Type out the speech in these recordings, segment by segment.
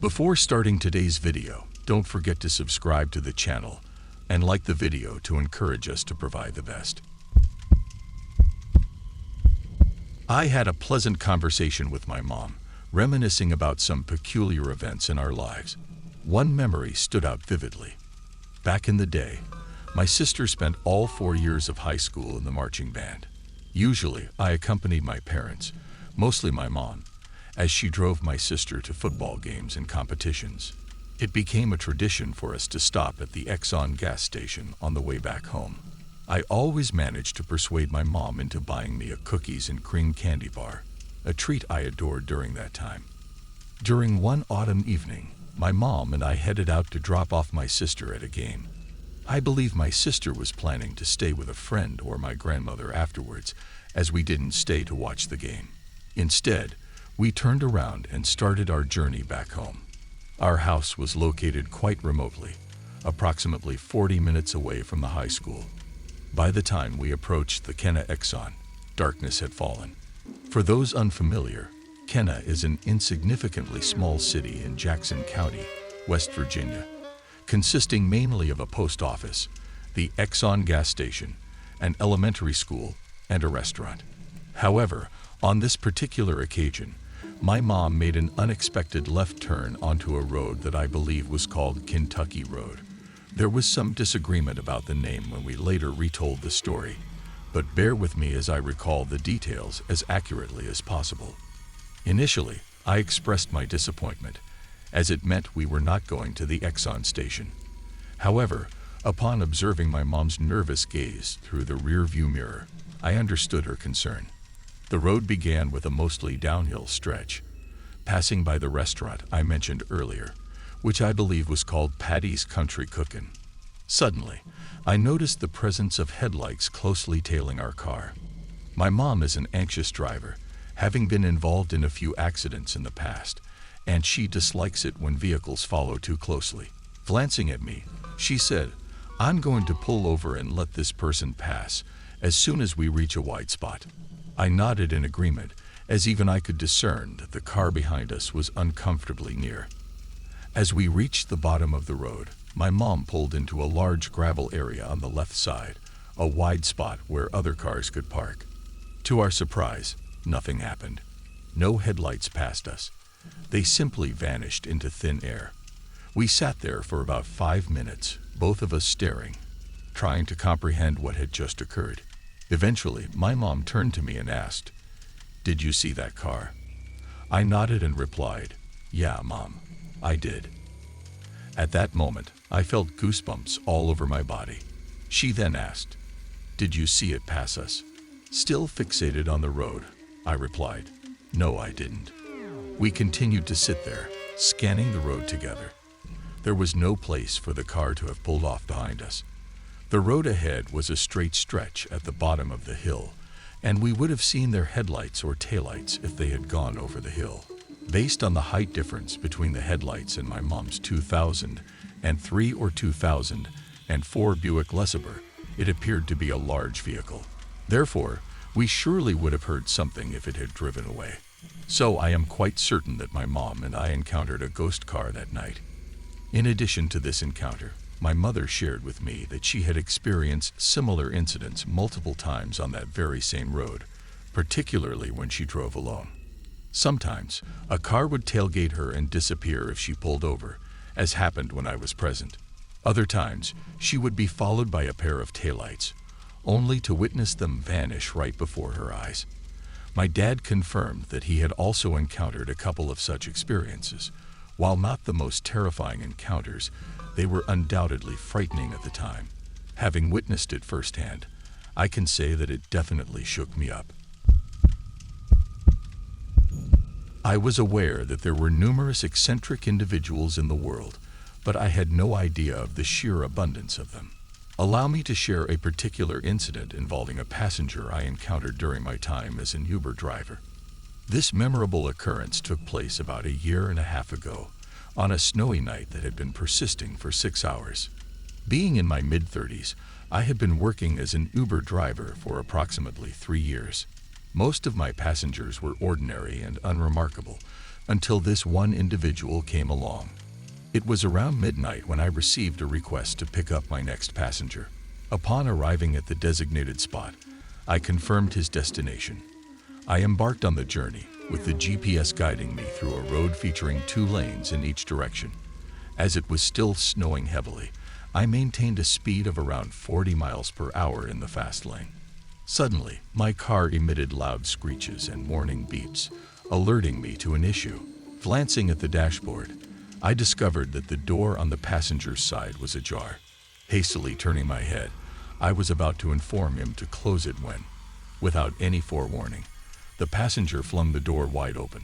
Before starting today's video, don't forget to subscribe to the channel and like the video to encourage us to provide the best. I had a pleasant conversation with my mom, reminiscing about some peculiar events in our lives. One memory stood out vividly. Back in the day, my sister spent all 4 years of high school in the marching band. Usually, I accompanied my parents, mostly my mom, as she drove my sister to football games and competitions. It became a tradition for us to stop at the Exxon gas station on the way back home. I always managed to persuade my mom into buying me a cookies and cream candy bar, a treat I adored during that time. During one autumn evening, my mom and I headed out to drop off my sister at a game. I believe my sister was planning to stay with a friend or my grandmother afterwards, as we didn't stay to watch the game. Instead, we turned around and started our journey back home. Our house was located quite remotely, approximately 40 minutes away from the high school. By the time we approached the Kenna Exxon, darkness had fallen. For those unfamiliar, Kenna is an insignificantly small city in Jackson County, West Virginia, consisting mainly of a post office, the Exxon gas station, an elementary school, and a restaurant. However, on this particular occasion, my mom made an unexpected left turn onto a road that I believe was called Kentucky Road. There was some disagreement about the name when we later retold the story, but bear with me as I recall the details as accurately as possible. Initially, I expressed my disappointment, as it meant we were not going to the Exxon station. However, upon observing my mom's nervous gaze through the rear-view mirror, I understood her concern. The road began with a mostly downhill stretch, passing by the restaurant I mentioned earlier, which I believe was called Patty's Country Cookin'. Suddenly, I noticed the presence of headlights closely tailing our car. My mom is an anxious driver, having been involved in a few accidents in the past, and she dislikes it when vehicles follow too closely. Glancing at me, she said, "I'm going to pull over and let this person pass as soon as we reach a wide spot." I nodded in agreement, as even I could discern that the car behind us was uncomfortably near. As we reached the bottom of the road, my mom pulled into a large gravel area on the left side, a wide spot where other cars could park. To our surprise, nothing happened. No headlights passed us. They simply vanished into thin air. We sat there for about 5 minutes, both of us staring, trying to comprehend what had just occurred. Eventually, my mom turned to me and asked, "Did you see that car?" I nodded and replied, "Yeah, Mom, I did." At that moment, I felt goosebumps all over my body. She then asked, "Did you see it pass us?" Still fixated on the road, I replied, "No, I didn't." We continued to sit there, scanning the road together. There was no place for the car to have pulled off behind us. The road ahead was a straight stretch at the bottom of the hill, and we would have seen their headlights or taillights if they had gone over the hill. Based on the height difference between the headlights and my mom's 2003 or 2004 Buick LeSabre, it appeared to be a large vehicle. Therefore, we surely would have heard something if it had driven away. So I am quite certain that my mom and I encountered a ghost car that night. In addition to this encounter, my mother shared with me that she had experienced similar incidents multiple times on that very same road, particularly when she drove alone. Sometimes, a car would tailgate her and disappear if she pulled over, as happened when I was present. Other times, she would be followed by a pair of taillights, only to witness them vanish right before her eyes. My dad confirmed that he had also encountered a couple of such experiences. While not the most terrifying encounters, they were undoubtedly frightening at the time. Having witnessed it firsthand, I can say that it definitely shook me up. I was aware that there were numerous eccentric individuals in the world, but I had no idea of the sheer abundance of them. Allow me to share a particular incident involving a passenger I encountered during my time as an Uber driver. This memorable occurrence took place about a year and a half ago, on a snowy night that had been persisting for 6 hours. Being in my mid-30s, I had been working as an Uber driver for approximately 3 years. Most of my passengers were ordinary and unremarkable, until this one individual came along. It was around midnight when I received a request to pick up my next passenger. Upon arriving at the designated spot, I confirmed his destination. I embarked on the journey, with the GPS guiding me through a road featuring 2 lanes in each direction. As it was still snowing heavily, I maintained a speed of around 40 miles per hour in the fast lane. Suddenly, my car emitted loud screeches and warning beeps, alerting me to an issue. Glancing at the dashboard, I discovered that the door on the passenger's side was ajar. Hastily turning my head, I was about to inform him to close it when, without any forewarning, the passenger flung the door wide open.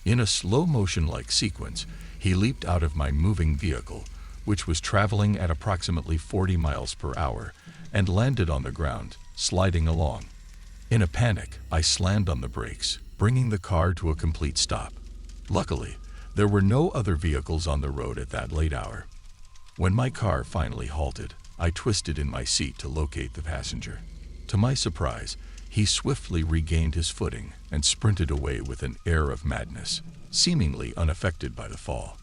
In a slow-motion-like sequence, he leaped out of my moving vehicle, which was traveling at approximately 40 miles per hour, and landed on the ground, sliding along. In a panic, I slammed on the brakes, bringing the car to a complete stop. Luckily, there were no other vehicles on the road at that late hour. When my car finally halted, I twisted in my seat to locate the passenger. To my surprise, he swiftly regained his footing and sprinted away with an air of madness, seemingly unaffected by the fall.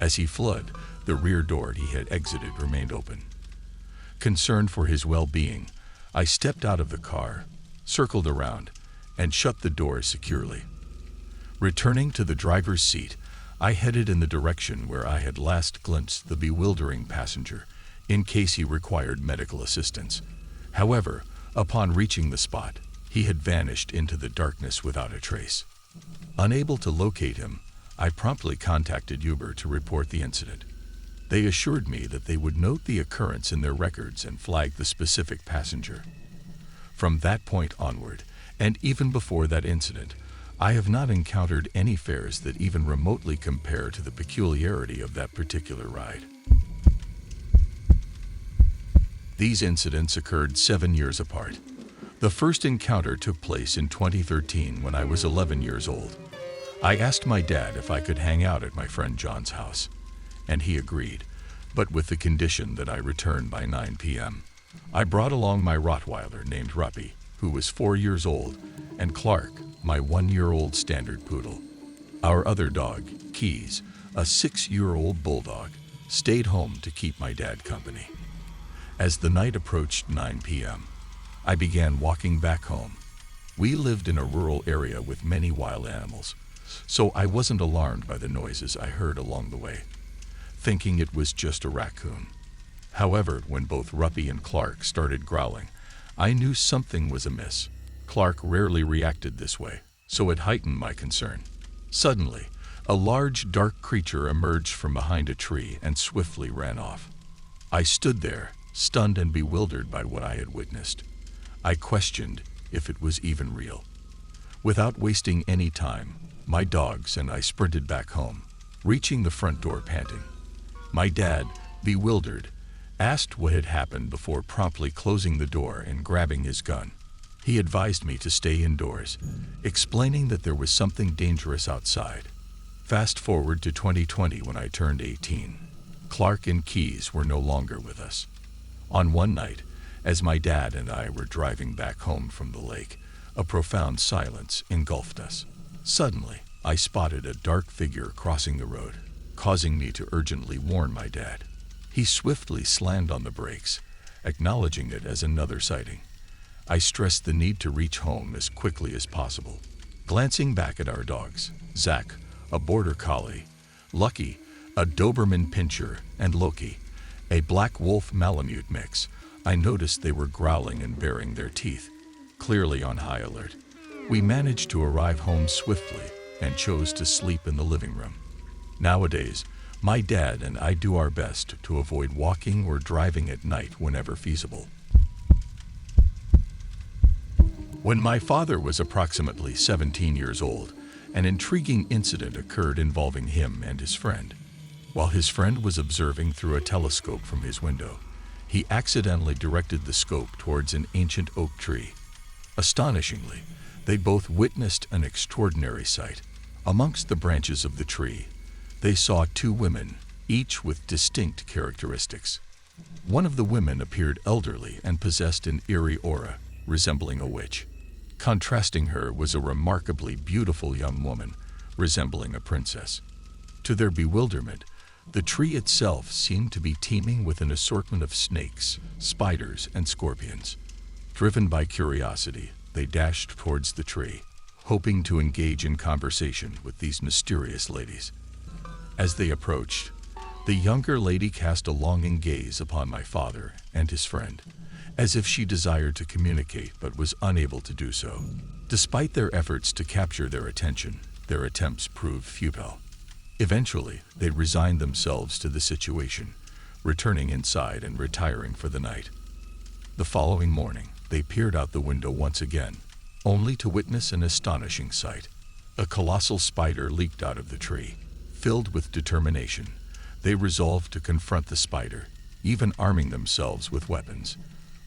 As he fled, the rear door he had exited remained open. Concerned for his well-being, I stepped out of the car, circled around, and shut the door securely. Returning to the driver's seat, I headed in the direction where I had last glimpsed the bewildering passenger, in case he required medical assistance. However, upon reaching the spot, he had vanished into the darkness without a trace. Unable to locate him, I promptly contacted Uber to report the incident. They assured me that they would note the occurrence in their records and flag the specific passenger. From that point onward, and even before that incident, I have not encountered any fares that even remotely compare to the peculiarity of that particular ride. These incidents occurred 7 years apart. The first encounter took place in 2013 when I was 11 years old. I asked my dad if I could hang out at my friend John's house, and he agreed, but with the condition that I return by 9 p.m. I brought along my Rottweiler named Ruppy, who was 4 years old, and Clark, my 1-year-old standard poodle. Our other dog, Keys, a 6-year-old bulldog, stayed home to keep my dad company. As the night approached 9 p.m., I began walking back home. We lived in a rural area with many wild animals, so I wasn't alarmed by the noises I heard along the way, thinking it was just a raccoon. However, when both Ruppy and Clark started growling, I knew something was amiss. Clark rarely reacted this way, so it heightened my concern. Suddenly, a large, dark creature emerged from behind a tree and swiftly ran off. I stood there, stunned and bewildered by what I had witnessed. I questioned if it was even real. Without wasting any time, my dogs and I sprinted back home, reaching the front door panting. My dad, bewildered, asked what had happened before promptly closing the door and grabbing his gun. He advised me to stay indoors, explaining that there was something dangerous outside. Fast forward to 2020 when I turned 18. Clark and Keys were no longer with us. On one night, as my dad and I were driving back home from the lake, a profound silence engulfed us. Suddenly, I spotted a dark figure crossing the road, causing me to urgently warn my dad. He swiftly slammed on the brakes, acknowledging it as another sighting. I stressed the need to reach home as quickly as possible. Glancing back at our dogs, Zach, a border collie, Lucky, a Doberman Pinscher, and Loki, a black wolf Malamute mix, I noticed they were growling and baring their teeth, clearly on high alert. We managed to arrive home swiftly and chose to sleep in the living room. Nowadays, my dad and I do our best to avoid walking or driving at night whenever feasible. When my father was approximately 17 years old, an intriguing incident occurred involving him and his friend. While his friend was observing through a telescope from his window, he accidentally directed the scope towards an ancient oak tree. Astonishingly, they both witnessed an extraordinary sight. Amongst the branches of the tree, they saw 2 women, each with distinct characteristics. One of the women appeared elderly and possessed an eerie aura, resembling a witch. Contrasting her was a remarkably beautiful young woman, resembling a princess. To their bewilderment, the tree itself seemed to be teeming with an assortment of snakes, spiders, and scorpions. Driven by curiosity, they dashed towards the tree, hoping to engage in conversation with these mysterious ladies. As they approached, the younger lady cast a longing gaze upon my father and his friend, as if she desired to communicate but was unable to do so. Despite their efforts to capture their attention, their attempts proved futile. Eventually, they resigned themselves to the situation, returning inside and retiring for the night. The following morning, they peered out the window once again, only to witness an astonishing sight. A colossal spider leaped out of the tree. Filled with determination, they resolved to confront the spider, even arming themselves with weapons.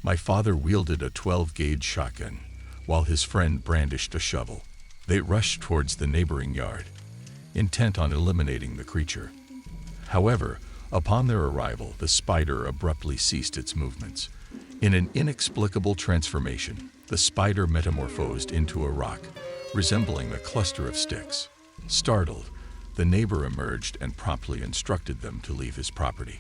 My father wielded a 12-gauge shotgun, while his friend brandished a shovel. They rushed towards the neighboring yard, intent on eliminating the creature. However, upon their arrival, the spider abruptly ceased its movements. In an inexplicable transformation, the spider metamorphosed into a rock, resembling a cluster of sticks. Startled, the neighbor emerged and promptly instructed them to leave his property.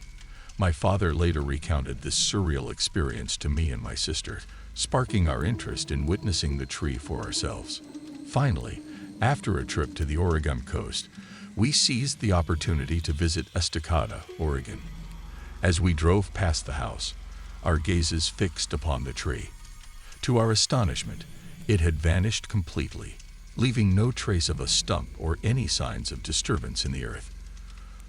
My father later recounted this surreal experience to me and my sister, sparking our interest in witnessing the tree for ourselves. Finally, after a trip to the Oregon coast, we seized the opportunity to visit Estacada, Oregon. As we drove past the house, our gazes fixed upon the tree. To our astonishment, it had vanished completely, leaving no trace of a stump or any signs of disturbance in the earth.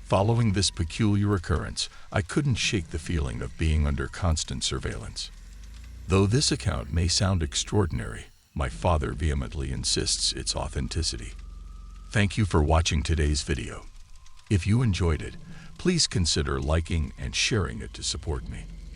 Following this peculiar occurrence, I couldn't shake the feeling of being under constant surveillance. Though this account may sound extraordinary, my father vehemently insists its authenticity. Thank you for watching today's video. If you enjoyed it, please consider liking and sharing it to support me.